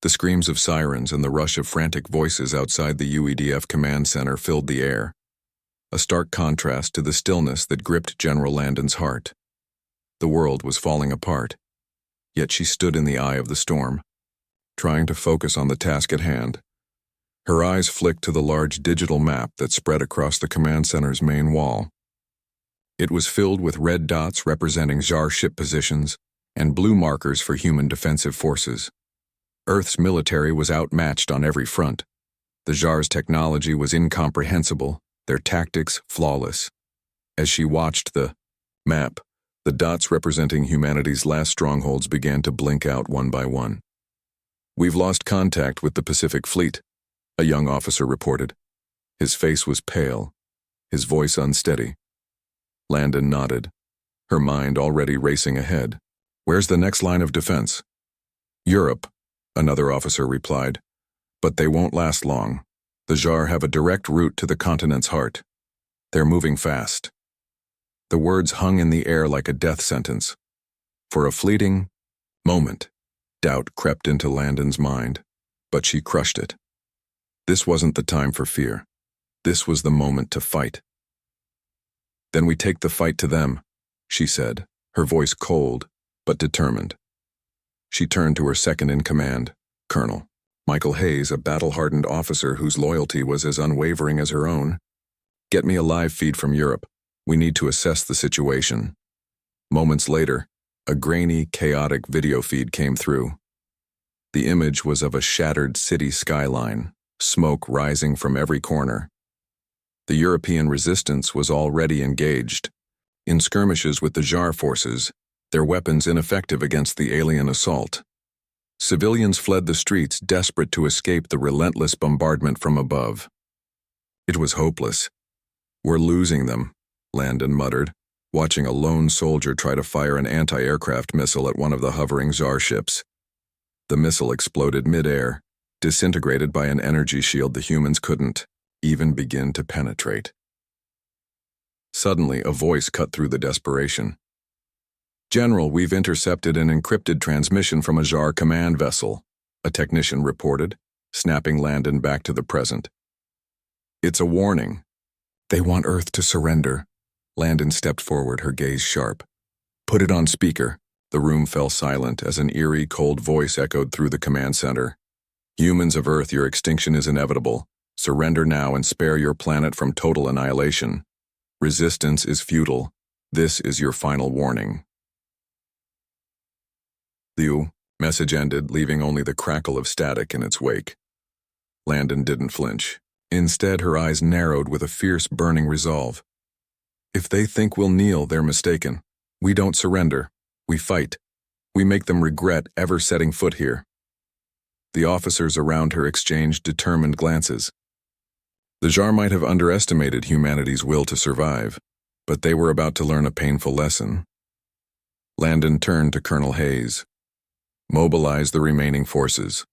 The screams of sirens and the rush of frantic voices outside the UEDF command center filled the air, a stark contrast to the stillness that gripped General Landon's heart. The world was falling apart, yet she stood in the eye of the storm, trying to focus on the task at hand. Her eyes flicked to the large digital map that spread across the command center's main wall. It was filled with red dots representing Jar ship positions and blue markers for human defensive forces. Earth's military was outmatched on every front. The Jar's technology was incomprehensible, their tactics flawless. As she watched the map, the dots representing humanity's last strongholds began to blink out one by one. "We've lost contact with the Pacific Fleet," a young officer reported. His face was pale, his voice unsteady. Landon nodded, her mind already racing ahead. "Where's the next line of defense?" "Europe," another officer replied. "But they won't last long. The Jar have a direct route to the continent's heart. They're moving fast." The words hung in the air like a death sentence. For a fleeting moment, doubt crept into Landon's mind, but she crushed it. This wasn't the time for fear. This was the moment to fight. "Then we take the fight to them," she said, her voice cold but determined. She turned to her second-in-command, Colonel Michael Hayes, a battle-hardened officer whose loyalty was as unwavering as her own. "Get me a live feed from Europe. We need to assess the situation." Moments later, a grainy, chaotic video feed came through. The image was of a shattered city skyline, smoke rising from every corner. The European resistance was already engaged. In skirmishes with the Jar forces, their weapons ineffective against the alien assault. Civilians fled the streets, desperate to escape the relentless bombardment from above. It was hopeless. "We're losing them," Landon muttered, watching a lone soldier try to fire an anti-aircraft missile at one of the hovering Jar ships. The missile exploded mid-air, disintegrated by an energy shield the humans couldn't even begin to penetrate. Suddenly, a voice cut through the desperation. "General, we've intercepted an encrypted transmission from a Jar command vessel," a technician reported, snapping Landon back to the present. "It's a warning. They want Earth to surrender." Landon stepped forward, her gaze sharp. "Put it on speaker." The room fell silent as an eerie, cold voice echoed through the command center. "Humans of Earth, your extinction is inevitable. Surrender now and spare your planet from total annihilation. Resistance is futile. This is your final warning." The message ended, leaving only the crackle of static in its wake. Landon didn't flinch. Instead, her eyes narrowed with a fierce, burning resolve. "If they think we'll kneel, they're mistaken. We don't surrender. We fight. We make them regret ever setting foot here." The officers around her exchanged determined glances. The Jar might have underestimated humanity's will to survive, but they were about to learn a painful lesson. Landon turned to Colonel Hayes. "Mobilize the remaining forces.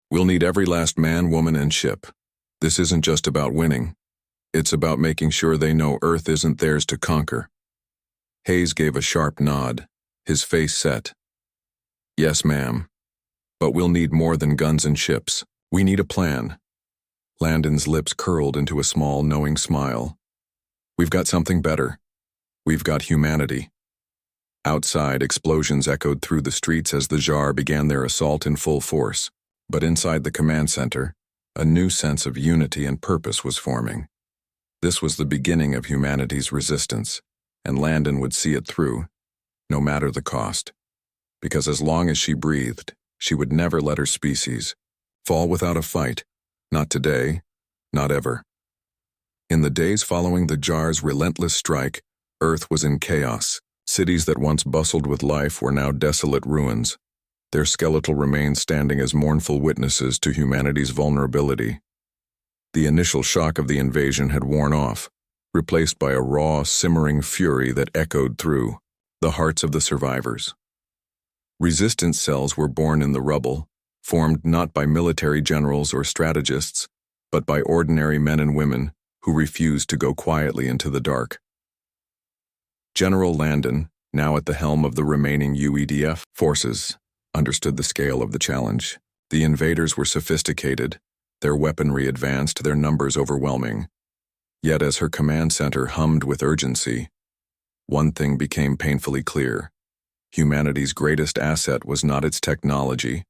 We'll need every last man, woman, and ship. This isn't just about winning. It's about making sure they know Earth isn't theirs to conquer." Hayes gave a sharp nod, his face set. "Yes, ma'am. But we'll need more than guns and ships. We need a plan." Landon's lips curled into a small, knowing smile. "We've got something better. We've got humanity." Outside, explosions echoed through the streets as the Jar began their assault in full force. But inside the command center, a new sense of unity and purpose was forming. This was the beginning of humanity's resistance, and Landon would see it through, no matter the cost. Because as long as she breathed, she would never let her species fall without a fight. Not today, not ever. In the days following the Jar's relentless strike, Earth was in chaos. Cities that once bustled with life were now desolate ruins, their skeletal remains standing as mournful witnesses to humanity's vulnerability. The initial shock of the invasion had worn off, replaced by a raw, simmering fury that echoed through the hearts of the survivors. Resistance cells were born in the rubble, formed not by military generals or strategists, but by ordinary men and women who refused to go quietly into the dark. General Landon, now at the helm of the remaining UEDF forces, understood the scale of the challenge. The invaders were sophisticated, their weaponry advanced, their numbers overwhelming. Yet as her command center hummed with urgency, one thing became painfully clear. Humanity's greatest asset was not its technology,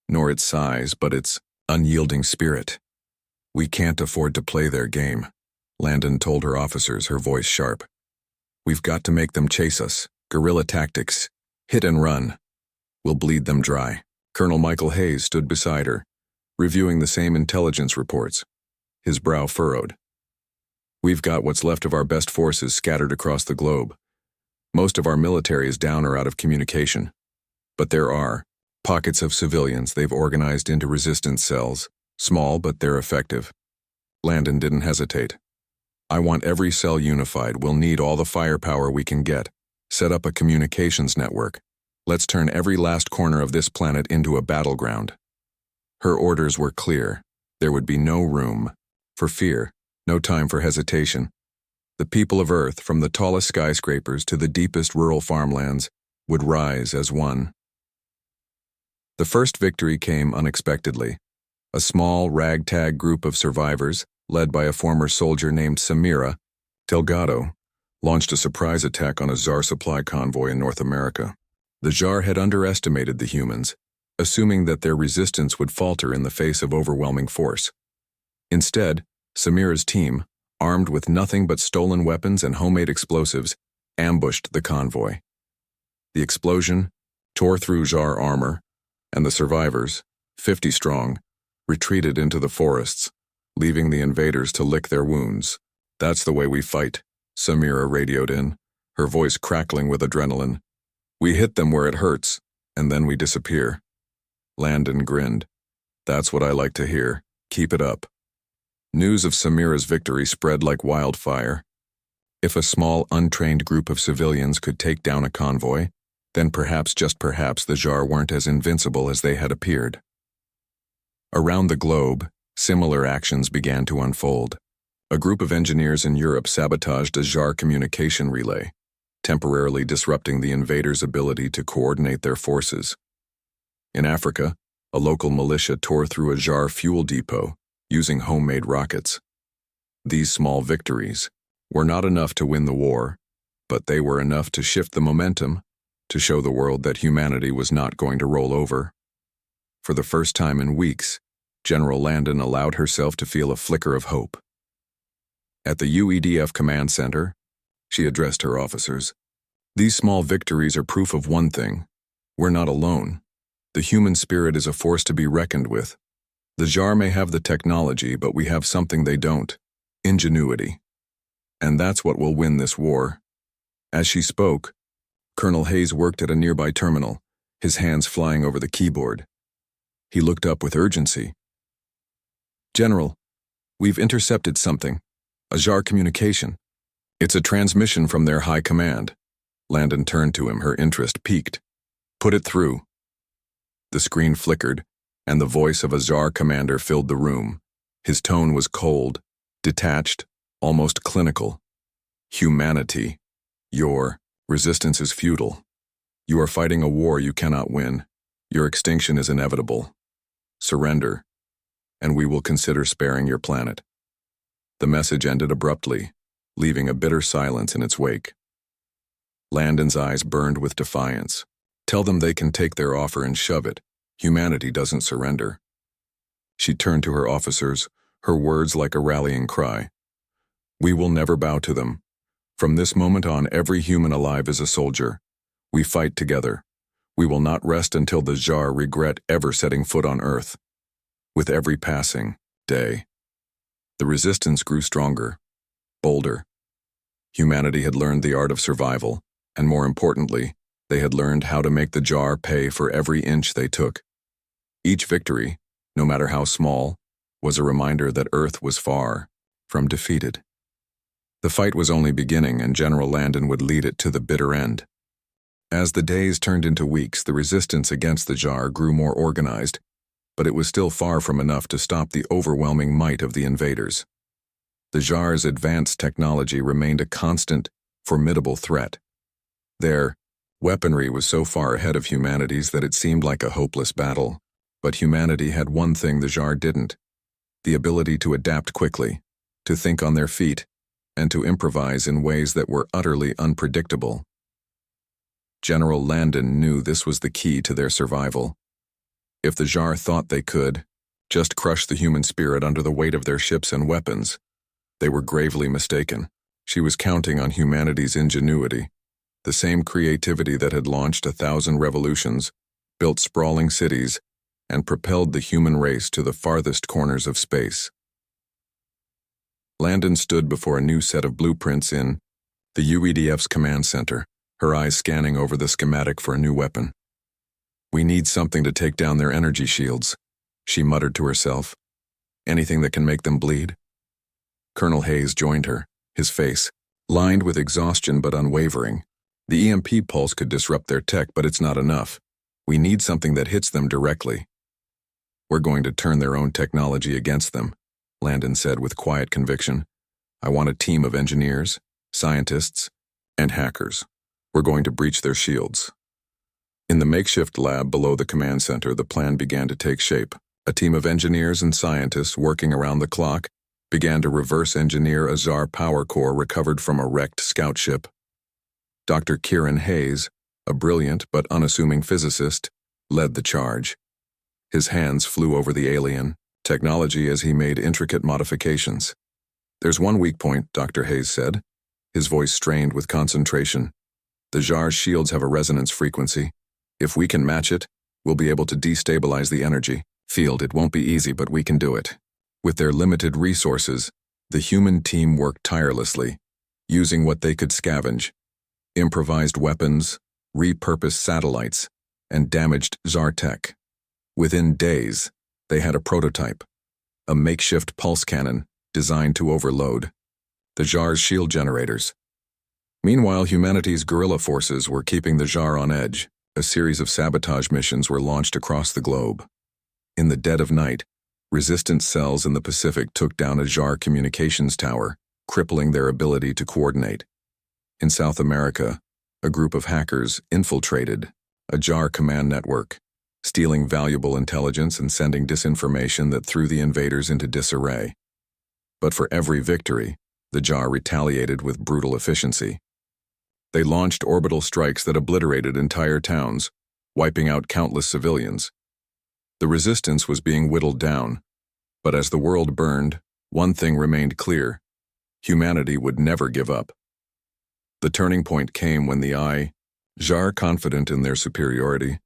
nor its size, but its unyielding spirit. "We can't afford to play their game," Landon told her officers, her voice sharp. "We've got to make them chase us. Guerrilla tactics. Hit and run. We'll bleed them dry." Colonel Michael Hayes stood beside her, reviewing the same intelligence reports, his brow furrowed. "We've got what's left of our best forces scattered across the globe. Most of our military is down or out of communication. But there are pockets of civilians they've organized into resistance cells, small but they're effective." Landon didn't hesitate. "I want every cell unified. We'll need all the firepower we can get. Set up a communications network. Let's turn every last corner of this planet into a battleground." Her orders were clear. There would be no room for fear, no time for hesitation. The people of Earth, from the tallest skyscrapers to the deepest rural farmlands, would rise as one. The first victory came unexpectedly. A small, ragtag group of survivors, led by a former soldier named Samira Delgado, launched a surprise attack on a Tsar supply convoy in North America. The Tsar had underestimated the humans, assuming that their resistance would falter in the face of overwhelming force. Instead, Samira's team, armed with nothing but stolen weapons and homemade explosives, ambushed the convoy. The explosion tore through Tsar armor, and the survivors, 50 strong, retreated into the forests, leaving the invaders to lick their wounds. "That's the way we fight," Samira radioed in, her voice crackling with adrenaline. "We hit them where it hurts, and then we disappear." Landon grinned. "That's what I like to hear. Keep it up." News of Samira's victory spread like wildfire. If a small, untrained group of civilians could take down a convoy, then perhaps, just perhaps, the Tsar weren't as invincible as they had appeared. Around the globe, similar actions began to unfold. A group of engineers in Europe sabotaged a Tsar communication relay, temporarily disrupting the invaders' ability to coordinate their forces. In Africa, a local militia tore through a Tsar fuel depot, using homemade rockets. These small victories were not enough to win the war, but they were enough to shift the momentum, to show the world that humanity was not going to roll over. For the first time in weeks, General Landon allowed herself to feel a flicker of hope. At the UEDF Command Center, she addressed her officers. "These small victories are proof of one thing. We're not alone. The human spirit is a force to be reckoned with. The Tsar may have the technology, but we have something they don't: ingenuity. And that's what will win this war." As she spoke, Colonel Hayes worked at a nearby terminal, his hands flying over the keyboard. He looked up with urgency. "General, we've intercepted something. A Tsar communication. It's a transmission from their high command." Landon turned to him, her interest piqued. "Put it through." The screen flickered, and the voice of a Tsar commander filled the room. His tone was cold, detached, almost clinical. "Humanity, your resistance is futile. You are fighting a war you cannot win. Your extinction is inevitable. Surrender, and we will consider sparing your planet." The message ended abruptly, leaving a bitter silence in its wake. Landon's eyes burned with defiance. "Tell them they can take their offer and shove it. Humanity doesn't surrender." She turned to her officers, her words like a rallying cry. "We will never bow to them. From this moment on, every human alive is a soldier. We fight together. We will not rest until the Tsar regret ever setting foot on Earth." With every passing day, the resistance grew stronger, bolder. Humanity had learned the art of survival, and more importantly, they had learned how to make the Tsar pay for every inch they took. Each victory, no matter how small, was a reminder that Earth was far from defeated. The fight was only beginning, and General Landon would lead it to the bitter end. As the days turned into weeks, the resistance against the Tsar grew more organized, but it was still far from enough to stop the overwhelming might of the invaders. The Tsar's advanced technology remained a constant, formidable threat. Their weaponry was so far ahead of humanity's that it seemed like a hopeless battle. But humanity had one thing the Jar didn't: the ability to adapt quickly, to think on their feet, and to improvise in ways that were utterly unpredictable. General Landon knew this was the key to their survival. If the Jar thought they could just crush the human spirit under the weight of their ships and weapons, they were gravely mistaken. She was counting on humanity's ingenuity, the same creativity that had launched 1,000 revolutions, built sprawling cities, and propelled the human race to the farthest corners of space. Landon stood before a new set of blueprints in the UEDF's command center, her eyes scanning over the schematic for a new weapon. "We need something to take down their energy shields," she muttered to herself. "Anything that can make them bleed?" Colonel Hayes joined her, his face lined with exhaustion but unwavering. "The EMP pulse could disrupt their tech, but it's not enough. We need something that hits them directly." "We're going to turn their own technology against them," Landon said with quiet conviction. "I want a team of engineers, scientists, and hackers. We're going to breach their shields." In the makeshift lab below the command center, the plan began to take shape. A team of engineers and scientists working around the clock began to reverse engineer a Tsar power core recovered from a wrecked scout ship. Dr. Kieran Hayes, a brilliant but unassuming physicist, led the charge. His hands flew over the alien technology as he made intricate modifications. "There's one weak point," Dr. Hayes said, his voice strained with concentration. "The Tsar's shields have a resonance frequency. If we can match it, we'll be able to destabilize the energy field. It won't be easy, but we can do it." With their limited resources, the human team worked tirelessly, using what they could scavenge: improvised weapons, repurposed satellites, and damaged Tsar tech. Within days, they had a prototype, a makeshift pulse cannon designed to overload the Tsar's shield generators. Meanwhile, humanity's guerrilla forces were keeping the Tsar on edge. A series of sabotage missions were launched across the globe. In the dead of night, resistance cells in the Pacific took down a Tsar communications tower, crippling their ability to coordinate. In South America, a group of hackers infiltrated a Tsar command network, stealing valuable intelligence and sending disinformation that threw the invaders into disarray. But for every victory, the Tsar retaliated with brutal efficiency. They launched orbital strikes that obliterated entire towns, wiping out countless civilians. The resistance was being whittled down, but as the world burned, one thing remained clear: humanity would never give up. The turning point came when the Tsar, confident in their superiority,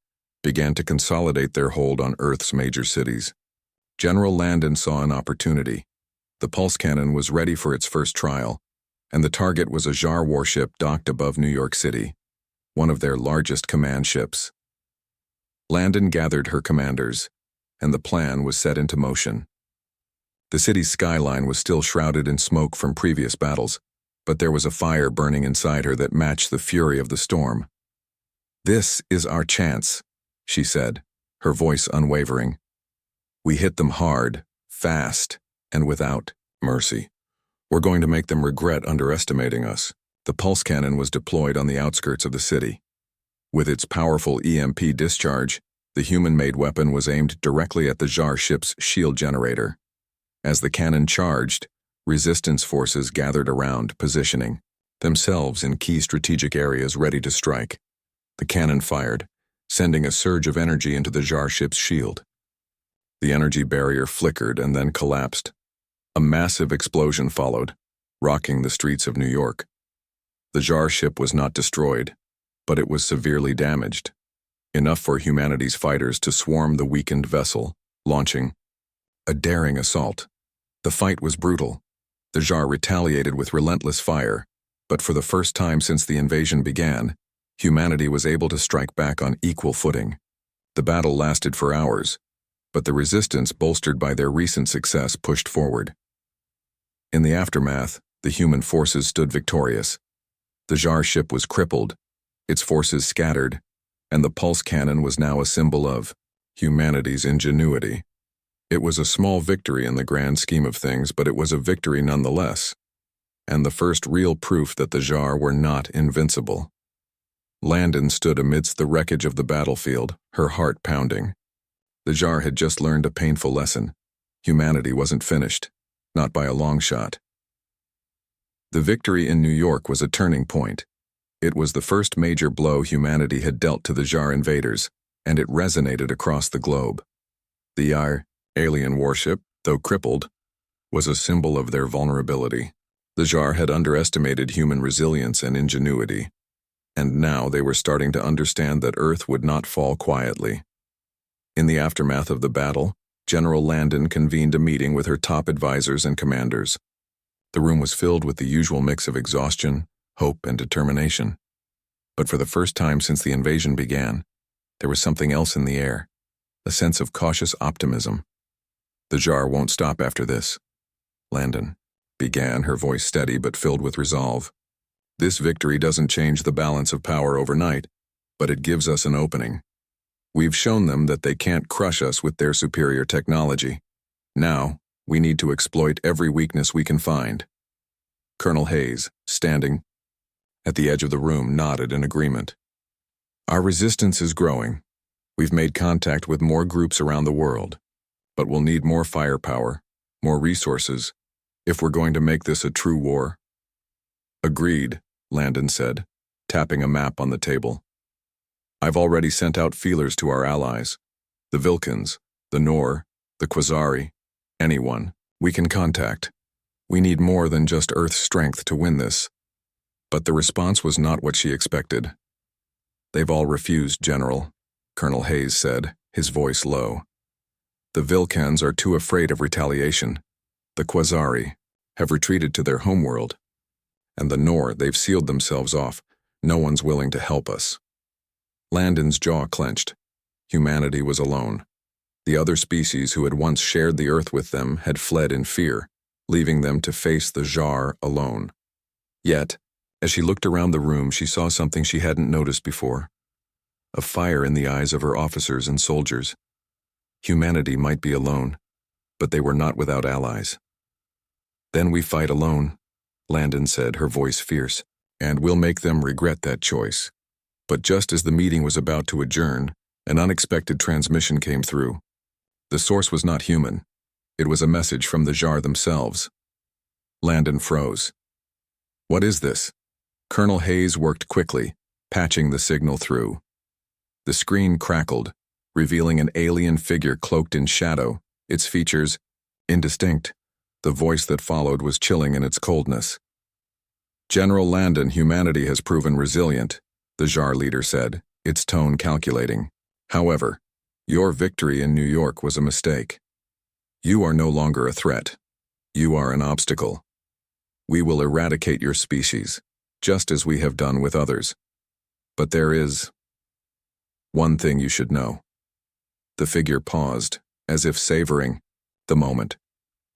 began to consolidate their hold on Earth's major cities. General Landon saw an opportunity. The pulse cannon was ready for its first trial, and the target was a Tsar warship docked above New York City, one of their largest command ships. Landon gathered her commanders, and the plan was set into motion. The city's skyline was still shrouded in smoke from previous battles, but there was a fire burning inside her that matched the fury of the storm. "This is our chance," she said, her voice unwavering. "We hit them hard, fast, and without mercy. We're going to make them regret underestimating us." The pulse cannon was deployed on the outskirts of the city. With its powerful EMP discharge, the human-made weapon was aimed directly at the Tsar ship's shield generator. As the cannon charged, resistance forces gathered around, positioning themselves in key strategic areas ready to strike. The cannon fired, sending a surge of energy into the Tsar ship's shield. The energy barrier flickered and then collapsed. A massive explosion followed, rocking the streets of New York. The Tsar ship was not destroyed, but it was severely damaged, enough for humanity's fighters to swarm the weakened vessel, launching a daring assault. The fight was brutal. The Tsar retaliated with relentless fire, but for the first time since the invasion began, humanity was able to strike back on equal footing. The battle lasted for hours, but the resistance, bolstered by their recent success, pushed forward. In the aftermath, the human forces stood victorious. The Tsar ship was crippled, its forces scattered, and the pulse cannon was now a symbol of humanity's ingenuity. It was a small victory in the grand scheme of things, but it was a victory nonetheless, and the first real proof that the Tsar were not invincible. Landon stood amidst the wreckage of the battlefield, her heart pounding. The Jar had just learned a painful lesson. Humanity wasn't finished, not by a long shot. The victory in New York was a turning point. It was the first major blow humanity had dealt to the Jar invaders, and it resonated across the globe. The alien warship, though crippled, was a symbol of their vulnerability. The Jar had underestimated human resilience and ingenuity, and now they were starting to understand that Earth would not fall quietly. In the aftermath of the battle, General Landon convened a meeting with her top advisors and commanders. The room was filled with the usual mix of exhaustion, hope, and determination. But for the first time since the invasion began, there was something else in the air, a sense of cautious optimism. The Jar won't stop after this. Landon began, her voice steady but filled with resolve. This victory doesn't change the balance of power overnight, but it gives us an opening. We've shown them that they can't crush us with their superior technology. Now, we need to exploit every weakness we can find. Colonel Hayes, standing at the edge of the room, nodded in agreement. Our resistance is growing. We've made contact with more groups around the world, but we'll need more firepower, more resources, if we're going to make this a true war. Agreed, Landon said, tapping a map on the table. I've already sent out feelers to our allies, the Vilkans, the Nor, the Quasari, anyone we can contact. We need more than just Earth's strength to win this. But the response was not what she expected. They've all refused, General, Colonel Hayes said, his voice low. The Vilkans are too afraid of retaliation. The Quasari have retreated to their homeworld. And the Nor, they've sealed themselves off. No one's willing to help us. Landon's jaw clenched. Humanity was alone. The other species who had once shared the Earth with them had fled in fear, leaving them to face the Jar alone. Yet, as she looked around the room, she saw something she hadn't noticed before. A fire in the eyes of her officers and soldiers. Humanity might be alone, but they were not without allies. Then we fight alone, Landon said, her voice fierce, and we'll make them regret that choice. But just as the meeting was about to adjourn, an unexpected transmission came through. The source was not human. It was a message from the Jar themselves. Landon froze. What is this? Colonel Hayes worked quickly, patching the signal through. The screen crackled, revealing an alien figure cloaked in shadow, its features indistinct. The voice that followed was chilling in its coldness. General Landon, humanity has proven resilient, the Jar leader said, its tone calculating. However, your victory in New York was a mistake. You are no longer a threat. You are an obstacle. We will eradicate your species, just as we have done with others. But there is one thing you should know. The figure paused, as if savoring the moment.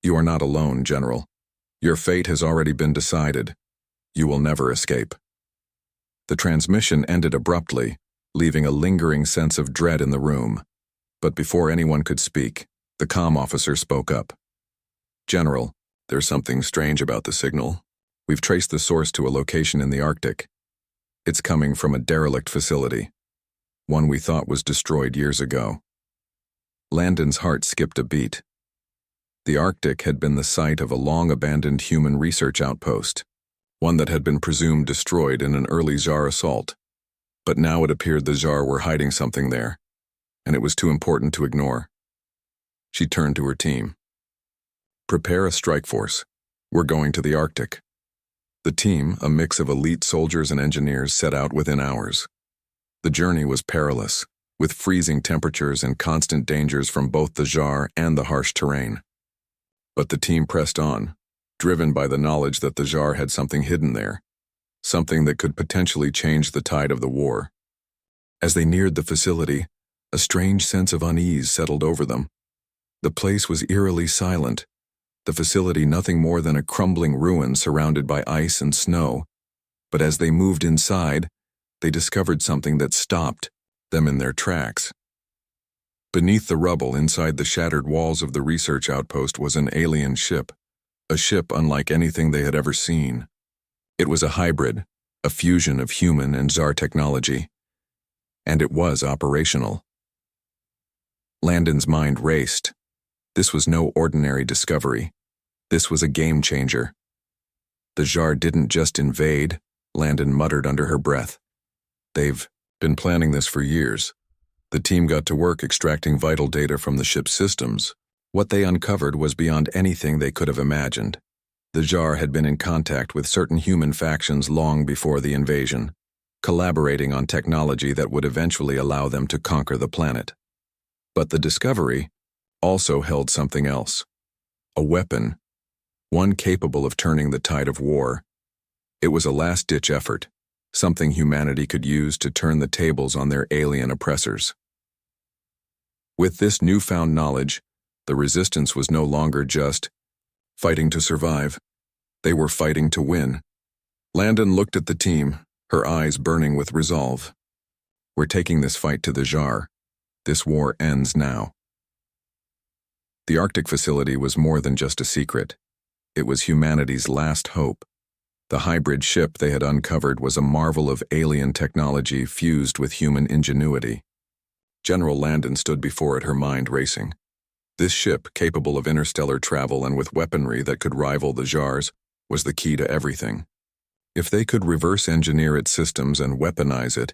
You are not alone, General. Your fate has already been decided. You will never escape. The transmission ended abruptly, leaving a lingering sense of dread in the room. But before anyone could speak, the comm officer spoke up. General, there's something strange about the signal. We've traced the source to a location in the Arctic. It's coming from a derelict facility, one we thought was destroyed years ago. Landon's heart skipped a beat. The Arctic had been the site of a long-abandoned human research outpost, one that had been presumed destroyed in an early Jar assault. But now it appeared the Jar were hiding something there, and it was too important to ignore. She turned to her team. Prepare a strike force. We're going to the Arctic. The team, a mix of elite soldiers and engineers, set out within hours. The journey was perilous, with freezing temperatures and constant dangers from both the Jar and the harsh terrain. But the team pressed on, driven by the knowledge that the Jar had something hidden there, something that could potentially change the tide of the war. As they neared the facility, a strange sense of unease settled over them. The place was eerily silent, the facility nothing more than a crumbling ruin surrounded by ice and snow. But as they moved inside, they discovered something that stopped them in their tracks. Beneath the rubble inside the shattered walls of the research outpost was an alien ship, a ship unlike anything they had ever seen. It was a hybrid, a fusion of human and Jar technology, and it was operational. Landon's mind raced. This was no ordinary discovery. This was a game changer. The Jar didn't just invade, Landon muttered under her breath. They've been planning this for years. The team got to work extracting vital data from the ship's systems. What they uncovered was beyond anything they could have imagined. The Jar had been in contact with certain human factions long before the invasion, collaborating on technology that would eventually allow them to conquer the planet. But the discovery also held something else. A weapon, one capable of turning the tide of war. It was a last-ditch effort, something humanity could use to turn the tables on their alien oppressors. With this newfound knowledge, the resistance was no longer just fighting to survive. They were fighting to win. Landon looked at the team, her eyes burning with resolve. We're taking this fight to the Jar. This war ends now. The Arctic facility was more than just a secret. It was humanity's last hope. The hybrid ship they had uncovered was a marvel of alien technology fused with human ingenuity. General Landon stood before it, her mind racing. This ship, capable of interstellar travel and with weaponry that could rival the Jar's, was the key to everything. If they could reverse engineer its systems and weaponize it,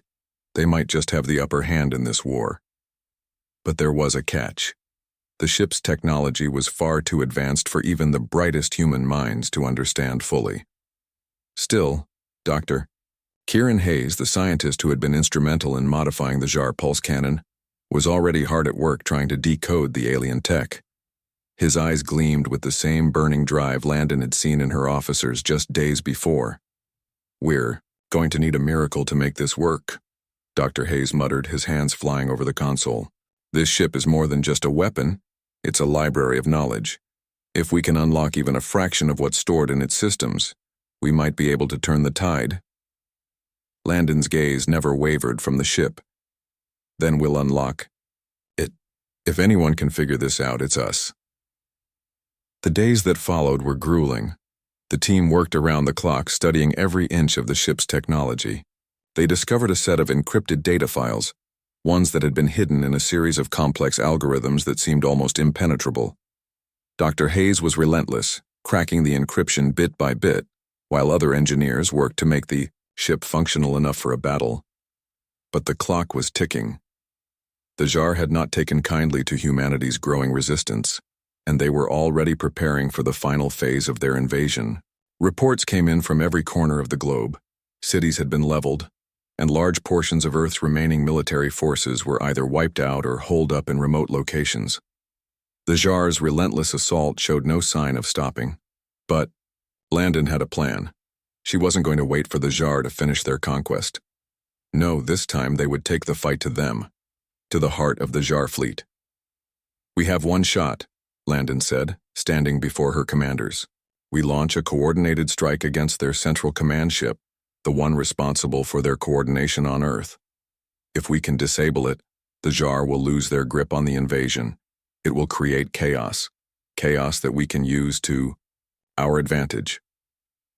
they might just have the upper hand in this war. But there was a catch. The ship's technology was far too advanced for even the brightest human minds to understand fully. Still, Dr. Kieran Hayes, the scientist who had been instrumental in modifying the Jar pulse cannon, was already hard at work trying to decode the alien tech. His eyes gleamed with the same burning drive Landon had seen in her officers just days before. We're going to need a miracle to make this work, Dr. Hayes muttered, his hands flying over the console. This ship is more than just a weapon, it's a library of knowledge. If we can unlock even a fraction of what's stored in its systems, we might be able to turn the tide. Landon's gaze never wavered from the ship. Then we'll unlock it. If anyone can figure this out, it's us. The days that followed were grueling. The team worked around the clock, studying every inch of the ship's technology. They discovered a set of encrypted data files, ones that had been hidden in a series of complex algorithms that seemed almost impenetrable. Dr. Hayes was relentless, cracking the encryption bit by bit, while other engineers worked to make the ship functional enough for a battle. But the clock was ticking. The Jar had not taken kindly to humanity's growing resistance, and they were already preparing for the final phase of their invasion. Reports came in from every corner of the globe. Cities had been leveled, and large portions of Earth's remaining military forces were either wiped out or holed up in remote locations. The Jar's relentless assault showed no sign of stopping. But Landon had a plan. She wasn't going to wait for the Jar to finish their conquest. No, this time they would take the fight to them, to the heart of the Jar fleet. We have one shot, Landon said, standing before her commanders. We launch a coordinated strike against their central command ship, the one responsible for their coordination on Earth. If we can disable it, the Jar will lose their grip on the invasion. It will create chaos that we can use to our advantage.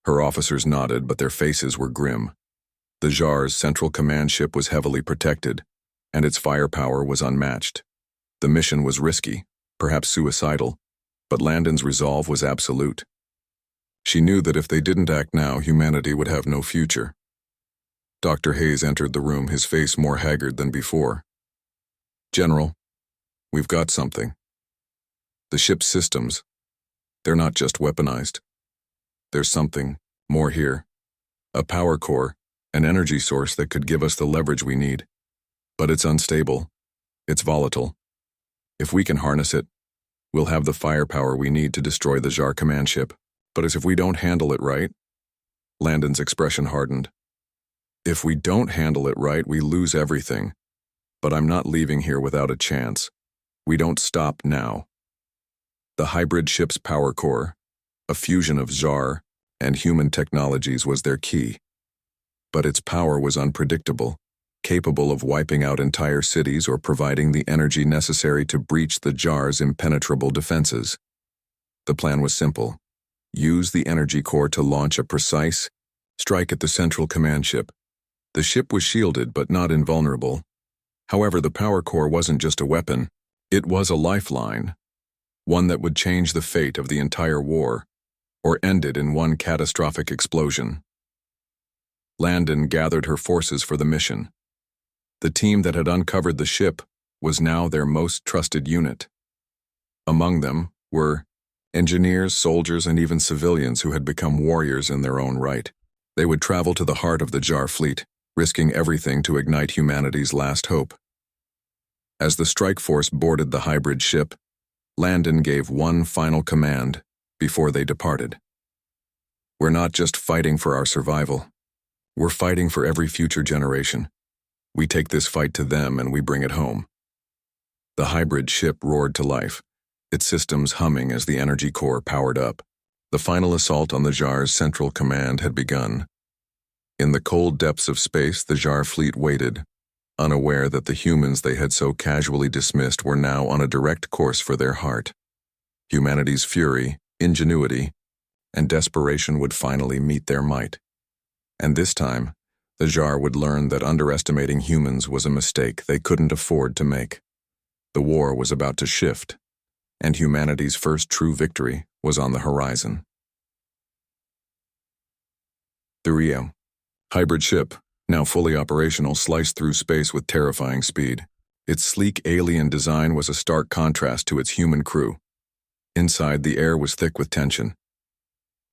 Her officers nodded, but their faces were grim. The Jar's central command ship was heavily protected, and its firepower was unmatched. The mission was risky, perhaps suicidal, but Landon's resolve was absolute. She knew that if they didn't act now, humanity would have no future. Dr. Hayes entered the room, his face more haggard than before. General, we've got something. The ship's systems, they're not just weaponized. There's something more here. A power core, an energy source that could give us the leverage we need. But it's unstable. It's volatile. If we can harness it, we'll have the firepower we need to destroy the Jar command ship. But as if we don't handle it right, Landon's expression hardened. If we don't handle it right, we lose everything. But I'm not leaving here without a chance. We don't stop now. The hybrid ship's power core, a fusion of Jar and human technologies, was their key. But its power was unpredictable, capable of wiping out entire cities or providing the energy necessary to breach the Jar's impenetrable defenses. The plan was simple. Use the energy core to launch a precise strike at the central command ship. The ship was shielded but not invulnerable. However, the power core wasn't just a weapon, It was a lifeline, one that would change the fate of the entire war, or end it in one catastrophic explosion. Landon gathered her forces for the mission. The team that had uncovered the ship was now their most trusted unit. Among them were engineers, soldiers, and even civilians who had become warriors in their own right. They would travel to the heart of the Jar fleet, risking everything to ignite humanity's last hope. As the strike force boarded the hybrid ship, Landon gave one final command before they departed. We're not just fighting for our survival. We're fighting for every future generation. We take this fight to them and we bring it home. The hybrid ship roared to life, its systems humming as the energy core powered up. The final assault on the Jar's central command had begun. In the cold depths of space, the Jar fleet waited, unaware that the humans they had so casually dismissed were now on a direct course for their heart. Humanity's fury, ingenuity, and desperation would finally meet their might. And this time, the Jar would learn that underestimating humans was a mistake they couldn't afford to make. The war was about to shift, and humanity's first true victory was on the horizon. The Rio hybrid ship, now fully operational, sliced through space with terrifying speed. Its sleek alien design was a stark contrast to its human crew. Inside, the air was thick with tension.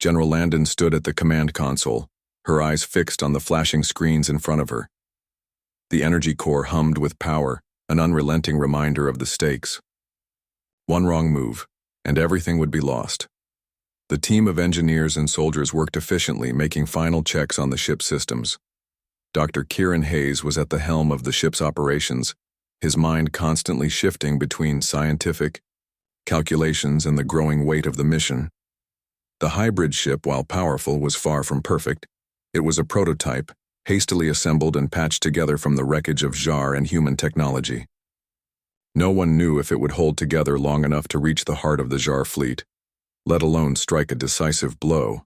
General Landon stood at the command console, her eyes fixed on the flashing screens in front of her. The energy core hummed with power, an unrelenting reminder of the stakes. One wrong move, and everything would be lost. The team of engineers and soldiers worked efficiently, making final checks on the ship's systems. Dr. Kieran Hayes was at the helm of the ship's operations, his mind constantly shifting between scientific calculations and the growing weight of the mission. The hybrid ship, while powerful, was far from perfect. It was a prototype, hastily assembled and patched together from the wreckage of Jar and human technology. No one knew if it would hold together long enough to reach the heart of the Jar fleet, let alone strike a decisive blow.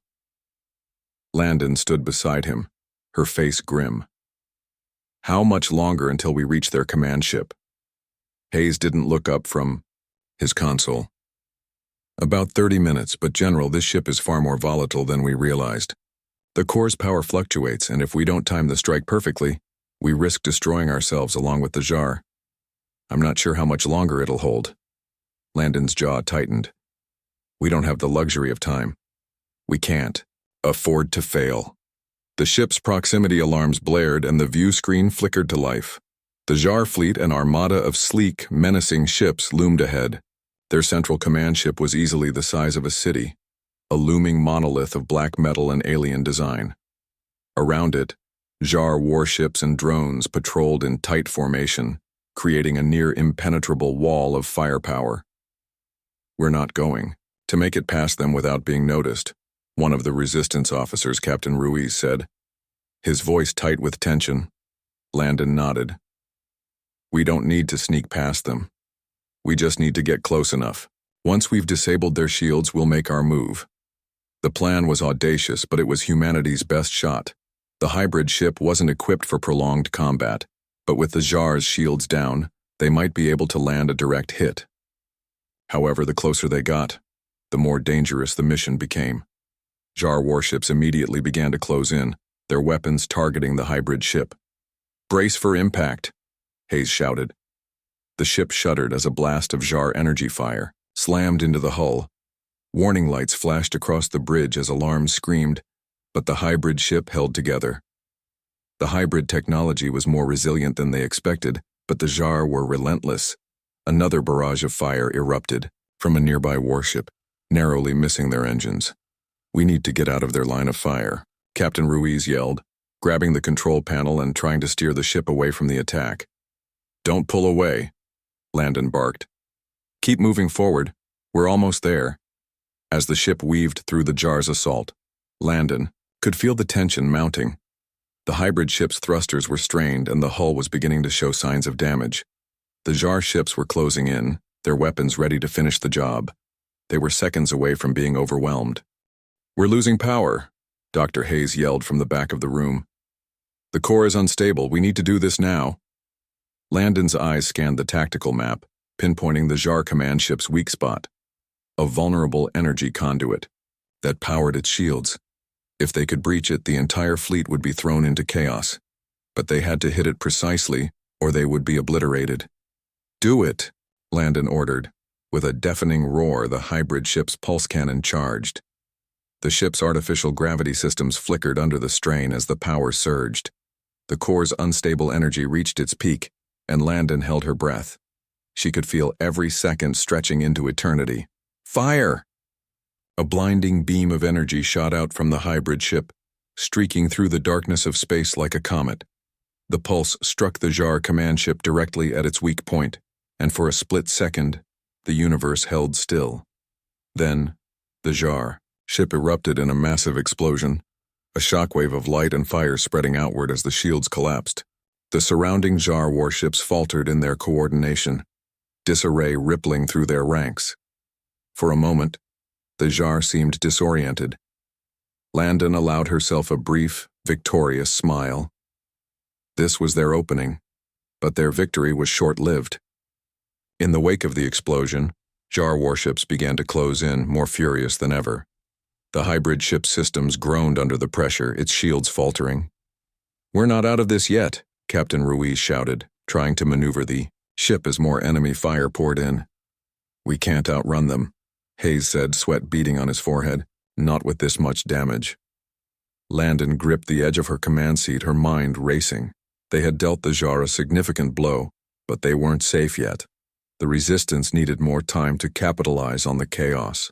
Landon stood beside him, her face grim. How much longer until we reach their command ship? Hayes didn't look up from his console. About 30 minutes, but General, this ship is far more volatile than we realized. The core's power fluctuates, and if we don't time the strike perfectly, we risk destroying ourselves along with the Jar. I'm not sure how much longer it'll hold. Landon's jaw tightened. We don't have the luxury of time. We can't afford to fail. The ship's proximity alarms blared and the view screen flickered to life. The Jar fleet, an armada of sleek, menacing ships, loomed ahead. Their central command ship was easily the size of a city, a looming monolith of black metal and alien design. Around it, Jar warships and drones patrolled in tight formation, creating a near-impenetrable wall of firepower. We're not going to make it past them without being noticed, one of the resistance officers, Captain Ruiz, said, his voice tight with tension. Landon nodded. We don't need to sneak past them. We just need to get close enough. Once we've disabled their shields, we'll make our move. The plan was audacious, but it was humanity's best shot. The hybrid ship wasn't equipped for prolonged combat, but with the Jar's shields down, they might be able to land a direct hit. However, the closer they got, the more dangerous the mission became. Jar warships immediately began to close in, their weapons targeting the hybrid ship. "Brace for impact," Hayes shouted. The ship shuddered as a blast of Jar energy fire slammed into the hull. Warning lights flashed across the bridge as alarms screamed, but the hybrid ship held together. The hybrid technology was more resilient than they expected, but the Jar were relentless. Another barrage of fire erupted from a nearby warship, narrowly missing their engines. "We need to get out of their line of fire," Captain Ruiz yelled, grabbing the control panel and trying to steer the ship away from the attack. "Don't pull away," Landon barked. "Keep moving forward. We're almost there." As the ship weaved through the Jar's assault, Landon could feel the tension mounting. The hybrid ship's thrusters were strained and the hull was beginning to show signs of damage. The Jar ships were closing in, their weapons ready to finish the job. They were seconds away from being overwhelmed. "We're losing power," Dr. Hayes yelled from the back of the room. "The core is unstable. We need to do this now." Landon's eyes scanned the tactical map, pinpointing the Jar command ship's weak spot, a vulnerable energy conduit that powered its shields. If they could breach it, the entire fleet would be thrown into chaos. But they had to hit it precisely, or they would be obliterated. "Do it," Landon ordered. With a deafening roar, the hybrid ship's pulse cannon charged. The ship's artificial gravity systems flickered under the strain as the power surged. The core's unstable energy reached its peak, and Landon held her breath. She could feel every second stretching into eternity. "Fire!" A blinding beam of energy shot out from the hybrid ship, streaking through the darkness of space like a comet. The pulse struck the Jar command ship directly at its weak point, and for a split second, the universe held still. Then, the Jar ship erupted in a massive explosion, a shockwave of light and fire spreading outward as the shields collapsed. The surrounding Jar warships faltered in their coordination, disarray rippling through their ranks. For a moment, the Jar seemed disoriented. Landon allowed herself a brief, victorious smile. This was their opening, but their victory was short-lived. In the wake of the explosion, Jar warships began to close in, more furious than ever. The hybrid ship's systems groaned under the pressure, its shields faltering. "We're not out of this yet," Captain Ruiz shouted, trying to maneuver the ship as more enemy fire poured in. "We can't outrun them," Hayes said, sweat beading on his forehead. "Not with this much damage." Landon gripped the edge of her command seat, her mind racing. They had dealt the Jar a significant blow, but they weren't safe yet. The resistance needed more time to capitalize on the chaos.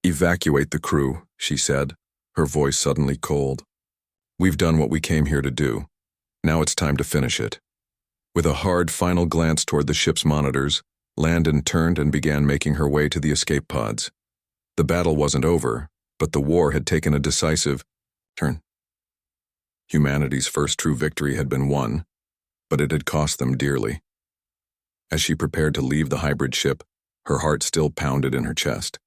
"Evacuate the crew," she said, her voice suddenly cold. "We've done what we came here to do. Now it's time to finish it." With a hard final glance toward the ship's monitors, Landon turned and began making her way to the escape pods. The battle wasn't over, but the war had taken a decisive turn. Humanity's first true victory had been won, but it had cost them dearly. As she prepared to leave the hybrid ship, her heart still pounded in her chest.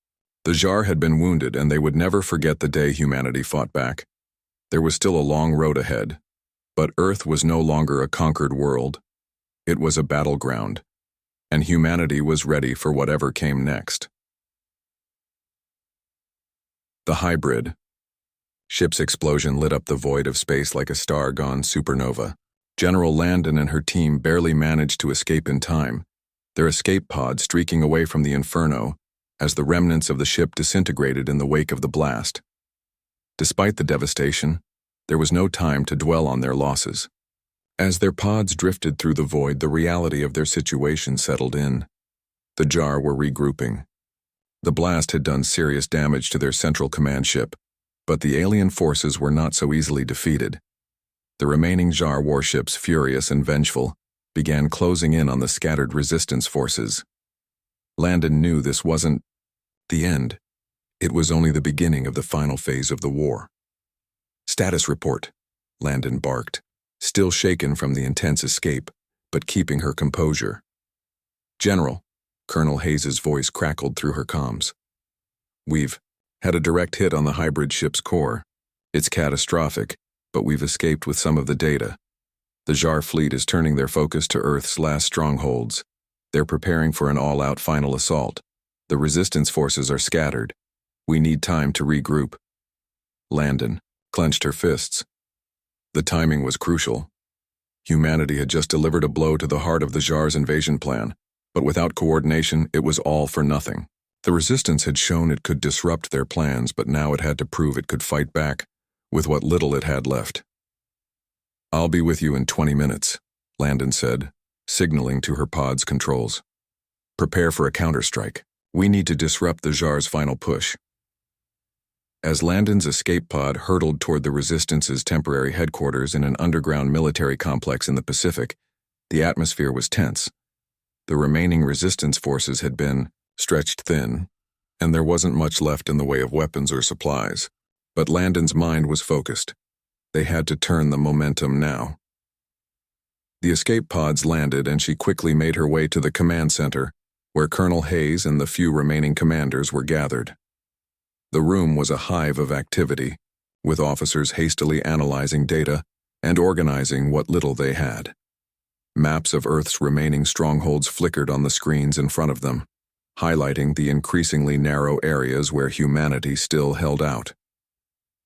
The Jar had been wounded, and they would never forget the day humanity fought back. There was still a long road ahead, but Earth was no longer a conquered world. It was a battleground, and humanity was ready for whatever came next. The hybrid ship's explosion lit up the void of space like a star-gone supernova. General Landon and her team barely managed to escape in time, their escape pod streaking away from the inferno as the remnants of the ship disintegrated in the wake of the blast. Despite the devastation, there was no time to dwell on their losses. As their pods drifted through the void, the reality of their situation settled in. The Jar were regrouping. The blast had done serious damage to their central command ship, but the alien forces were not so easily defeated. The remaining Jar warships, furious and vengeful, began closing in on the scattered resistance forces. Landon knew this wasn't the end. It was only the beginning of the final phase of the war. "Status report," Landon barked, still shaken from the intense escape, but keeping her composure. "General," Colonel Hayes's voice crackled through her comms. "We've had a direct hit on the hybrid ship's core. It's catastrophic, but we've escaped with some of the data. The Jar fleet is turning their focus to Earth's last strongholds. They're preparing for an all-out final assault. The resistance forces are scattered. We need time to regroup." Landon clenched her fists. The timing was crucial. Humanity had just delivered a blow to the heart of the Jar's invasion plan, but without coordination, it was all for nothing. The resistance had shown it could disrupt their plans, but now it had to prove it could fight back with what little it had left. "I'll be with you in 20 minutes, Landon said, signaling to her pod's controls. "Prepare for a counterstrike. We need to disrupt the Jar's final push." As Landon's escape pod hurtled toward the Resistance's temporary headquarters in an underground military complex in the Pacific, the atmosphere was tense. The remaining Resistance forces had been stretched thin, and there wasn't much left in the way of weapons or supplies. But Landon's mind was focused. They had to turn the momentum now. The escape pods landed, and she quickly made her way to the command center, where Colonel Hayes and the few remaining commanders were gathered. The room was a hive of activity, with officers hastily analyzing data and organizing what little they had. Maps of Earth's remaining strongholds flickered on the screens in front of them, highlighting the increasingly narrow areas where humanity still held out.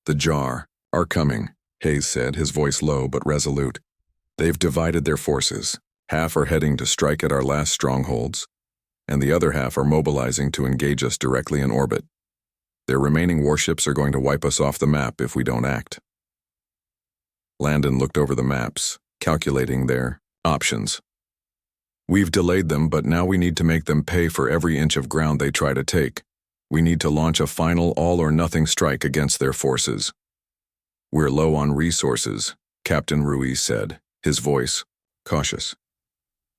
"The Jar are coming," Hayes said, his voice low but resolute. "They've divided their forces. Half are heading to strike at our last strongholds, and the other half are mobilizing to engage us directly in orbit. Their remaining warships are going to wipe us off the map if we don't act." Landon looked over the maps, calculating their options. "We've delayed them, but now we need to make them pay for every inch of ground they try to take. We need to launch a final all-or-nothing strike against their forces." "We're low on resources," Captain Ruiz said, his voice cautious.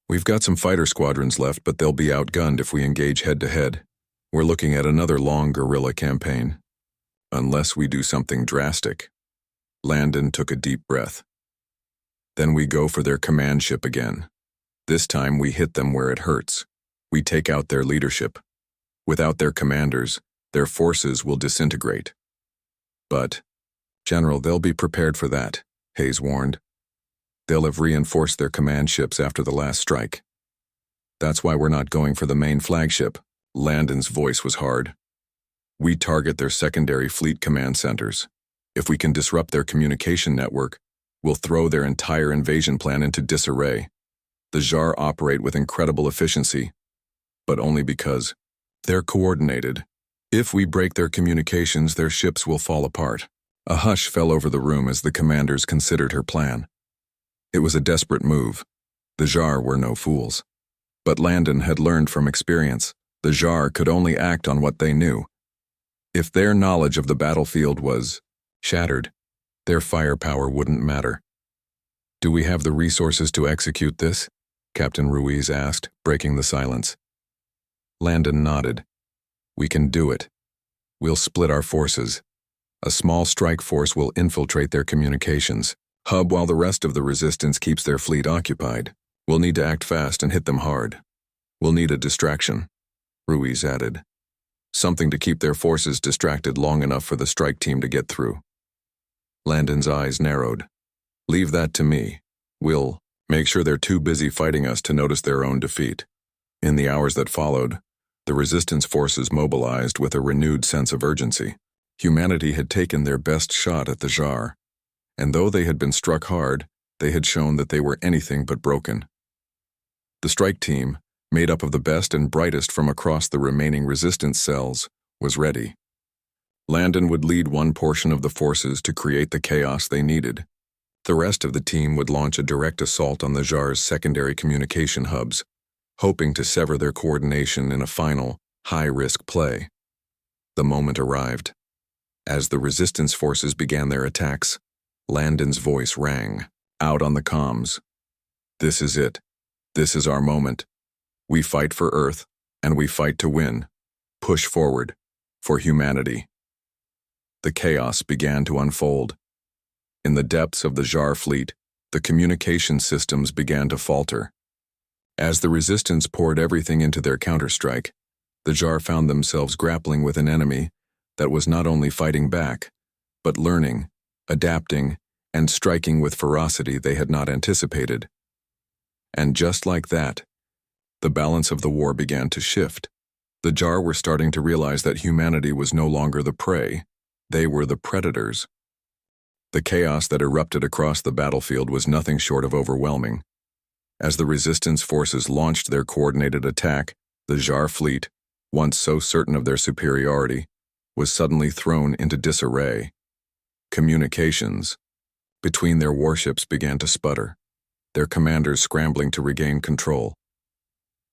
"We've got some fighter squadrons left, but they'll be outgunned if we engage head-to-head. We're looking at another long guerrilla campaign. Unless we do something drastic." Landon took a deep breath. "Then we go for their command ship again. This time we hit them where it hurts. We take out their leadership. Without their commanders, their forces will disintegrate." "But, General, they'll be prepared for that," Hayes warned. "They'll have reinforced their command ships after the last strike. That's why we're not going for the main flagship." Landon's voice was hard. "We target their secondary fleet command centers. If we can disrupt their communication network, we'll throw their entire invasion plan into disarray. The Jar operate with incredible efficiency, but only because they're coordinated. If we break their communications, their ships will fall apart." A hush fell over the room as the commanders considered her plan. It was a desperate move. The Jar were no fools. But Landon had learned from experience, the Jar could only act on what they knew. If their knowledge of the battlefield was shattered, their firepower wouldn't matter. "Do we have the resources to execute this?" Captain Ruiz asked, breaking the silence. Landon nodded. "We can do it. We'll split our forces. A small strike force will infiltrate their communications hub while the rest of the resistance keeps their fleet occupied. We'll need to act fast and hit them hard. We'll need a distraction," Ruiz added. "Something to keep their forces distracted long enough for the strike team to get through." Landon's eyes narrowed. "Leave that to me. We'll make sure they're too busy fighting us to notice their own defeat." In the hours that followed, the resistance forces mobilized with a renewed sense of urgency. Humanity had taken their best shot at the Jar, and though they had been struck hard, they had shown that they were anything but broken. The strike team, made up of the best and brightest from across the remaining resistance cells, was ready. Landon would lead one portion of the forces to create the chaos they needed. The rest of the team would launch a direct assault on the Jar's secondary communication hubs, hoping to sever their coordination in a final, high-risk play. The moment arrived. As the resistance forces began their attacks, Landon's voice rang out on the comms. "This is it. This is our moment. We fight for Earth, and we fight to win. Push forward, for humanity." The chaos began to unfold. In the depths of the Jar fleet, the communication systems began to falter. As the resistance poured everything into their counterstrike, the Jar found themselves grappling with an enemy that was not only fighting back, but learning, adapting, and striking with ferocity they had not anticipated. And just like that, the balance of the war began to shift. The Jar were starting to realize that humanity was no longer the prey, they were the predators. The chaos that erupted across the battlefield was nothing short of overwhelming. As the resistance forces launched their coordinated attack, the Jar fleet, once so certain of their superiority, was suddenly thrown into disarray. Communications between their warships began to sputter, their commanders scrambling to regain control.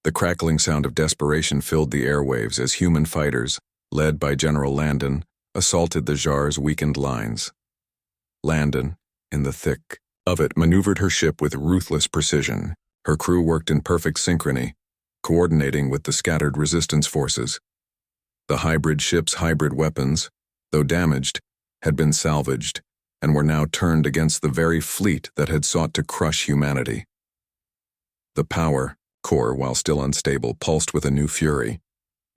The crackling sound of desperation filled the airwaves as human fighters, led by General Landon, assaulted the Jar's weakened lines. Landon, in the thick of it, maneuvered her ship with ruthless precision. Her crew worked in perfect synchrony, coordinating with the scattered resistance forces. The hybrid ship's hybrid weapons, though damaged, had been salvaged and were now turned against the very fleet that had sought to crush humanity. The power core, while still unstable, pulsed with a new fury,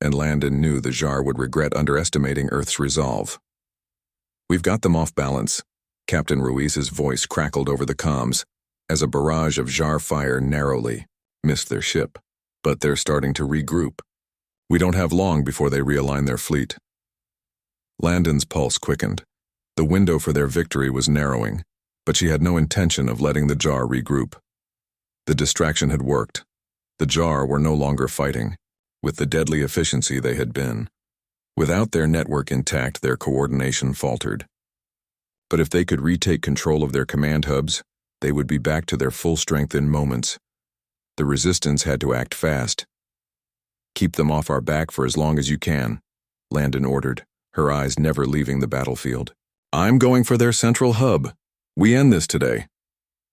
and Landon knew the Jar would regret underestimating Earth's resolve. "We've got them off balance," Captain Ruiz's voice crackled over the comms, as a barrage of Jar fire narrowly missed their ship. But they're starting to regroup. We don't have long before they realign their fleet. Landon's pulse quickened. The window for their victory was narrowing, but she had no intention of letting the Jar regroup. The distraction had worked. The Jar were no longer fighting, with the deadly efficiency they had been. Without their network intact, their coordination faltered. But if they could retake control of their command hubs, they would be back to their full strength in moments. The resistance had to act fast. "Keep them off our back for as long as you can," Landon ordered, her eyes never leaving the battlefield. "I'm going for their central hub. We end this today."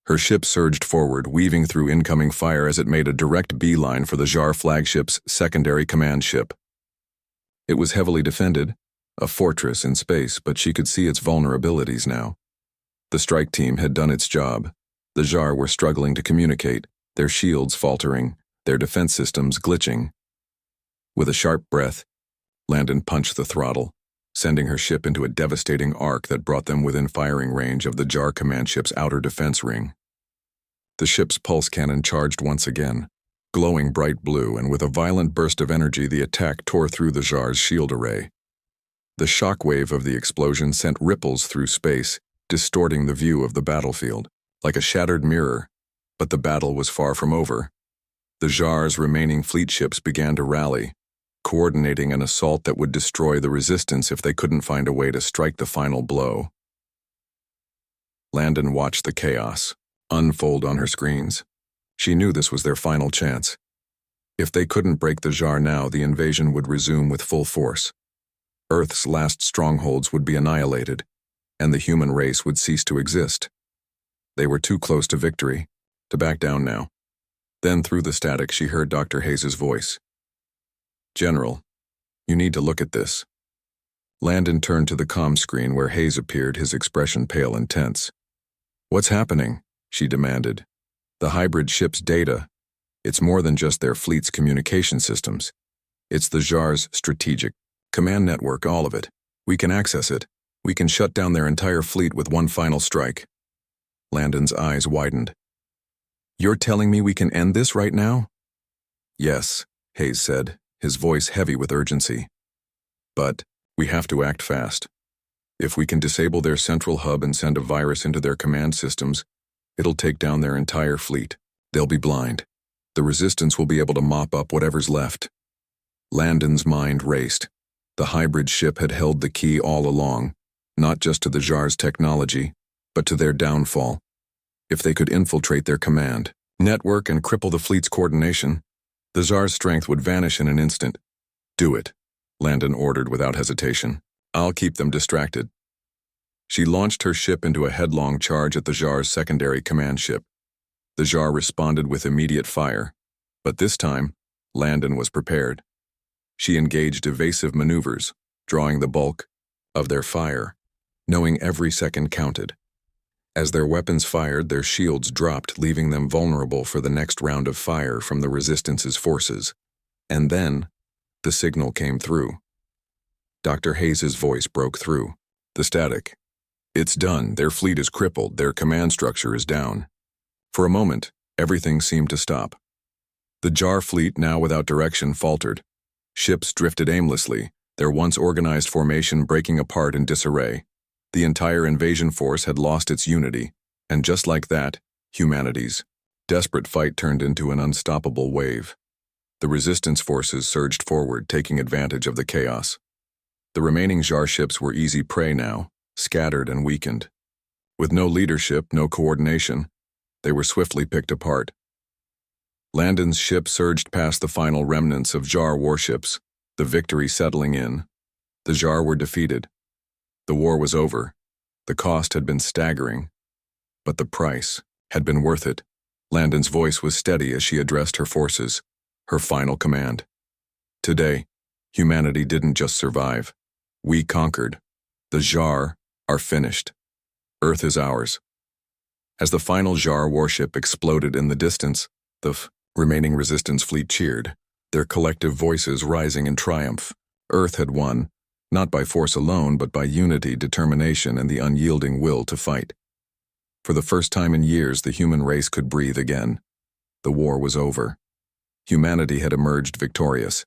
Her ship surged forward, weaving through incoming fire as it made a direct beeline for the Jar flagship's secondary command ship. It was heavily defended, a fortress in space, but she could see its vulnerabilities now. The strike team had done its job. The Jar were struggling to communicate, their shields faltering, their defense systems glitching. With a sharp breath, Landon punched the throttle, sending her ship into a devastating arc that brought them within firing range of the Jar command ship's outer defense ring. The ship's pulse cannon charged once again, glowing bright blue, and with a violent burst of energy the attack tore through the Jar's shield array. The shockwave of the explosion sent ripples through space, distorting the view of the battlefield, like a shattered mirror. But the battle was far from over. The Jar's remaining fleet ships began to rally, coordinating an assault that would destroy the resistance if they couldn't find a way to strike the final blow. Landon watched the chaos unfold on her screens. She knew this was their final chance. If they couldn't break the Jar now, the invasion would resume with full force. Earth's last strongholds would be annihilated, and the human race would cease to exist. They were too close to victory to back down now. Then through the static she heard Dr. Hayes' voice. "General, you need to look at this." Landon turned to the comm screen where Hayes appeared, his expression pale and tense. "What's happening?" she demanded. "The hybrid ship's data. It's more than just their fleet's communication systems. It's the Jar's strategic command network, all of it. We can access it. We can shut down their entire fleet with one final strike." Landon's eyes widened. "You're telling me we can end this right now?" "Yes," Hayes said, his voice heavy with urgency. "But we have to act fast. If we can disable their central hub and send a virus into their command systems, it'll take down their entire fleet. They'll be blind. The resistance will be able to mop up whatever's left." Landon's mind raced. The hybrid ship had held the key all along, not just to the Jar's technology, but to their downfall. If they could infiltrate their command network and cripple the fleet's coordination, the Jar's strength would vanish in an instant. "Do it," Landon ordered without hesitation. "I'll keep them distracted." She launched her ship into a headlong charge at the Jar's secondary command ship. The Jar responded with immediate fire, but this time, Landon was prepared. She engaged evasive maneuvers, drawing the bulk of their fire, knowing every second counted. As their weapons fired, their shields dropped, leaving them vulnerable for the next round of fire from the Resistance's forces. And then, the signal came through. Dr. Hayes' voice broke through the static. "It's done. Their fleet is crippled. Their command structure is down." For a moment, everything seemed to stop. The Jar fleet, now without direction, faltered. Ships drifted aimlessly, their once organized formation breaking apart in disarray. The entire invasion force had lost its unity, and just like that, humanity's desperate fight turned into an unstoppable wave. The resistance forces surged forward, taking advantage of the chaos. The remaining Jar ships were easy prey now, scattered and weakened. With no leadership, no coordination, they were swiftly picked apart. Landon's ship surged past the final remnants of Jar warships, the victory settling in. The Jar were defeated. The war was over. The cost had been staggering, but the price had been worth it. Landon's voice was steady as she addressed her forces, her final command. "Today, humanity didn't just survive. We conquered. The Jar are finished. Earth is ours." As the final Jar warship exploded in the distance, the remaining Resistance fleet cheered, their collective voices rising in triumph. Earth had won, not by force alone, but by unity, determination, and the unyielding will to fight. For the first time in years, the human race could breathe again. The war was over. Humanity had emerged victorious.